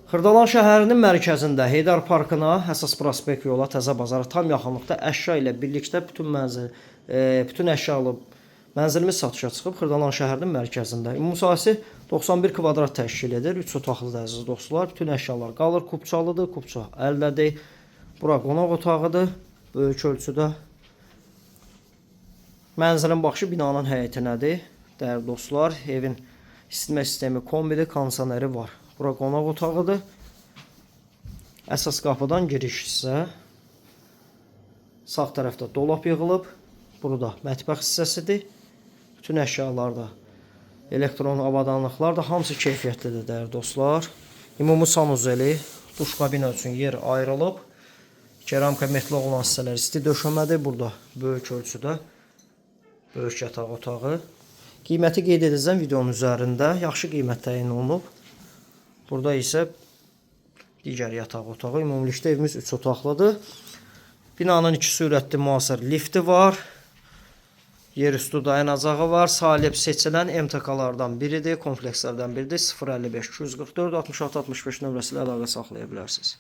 Xırdalan şəhərinin mərkəzində Heydər Parkına, əsas prospekt yola, Təzə bazara tam yaxınlıqda əşya ilə birlikdə bütün əşyalı mənzilimiz satışa çıxıb. Xırdalan şəhərinin mərkəzində. Ümumi sahəsi 91 kvadrat təşkil edir. 3 otaqlıdır əziz dostlar. Bütün əşyalar qalır. Kupçalıdır. Kupça əldədir. Bura qonaq otağıdır. Böyük ölçüdə. Mənzilin baxışı binanın həyətinədir. Dəyərli dostlar, evin isitmə sistemi kombidir, kondisioneri var. Bura qonaq otağıdır. Əsas qapıdan giriş isə sağ tərəfdə dolap yığılıb. Burada mətbəx hissəsidir. Bütün əşyalar da, elektron avadanlıqlar da hamısı keyfiyyətlidir dəyərli dostlar. Ümumi sanuzeli, duş kabina üçün yer ayrılıb. Keramika metli olan hissələr isti döşəmədir. Burada böyük ölçüdə böyük yataq otağı. Qiyməti qeyd edəcəm videonun üzərində. Yaxşı qiymət təyin olunub. Burada isə digər yataq otağı. Ümumilikdə evimiz 3 otaqlıdır. Binanın 2 sürətli müasir lifti var. Yerüstü dayanacağı var. Salib seçilən MTK-lardan biridir. Komplekslərdən biridir. 055 244 66 65 nömrəsi ilə əlaqə saxlaya bilərsiniz.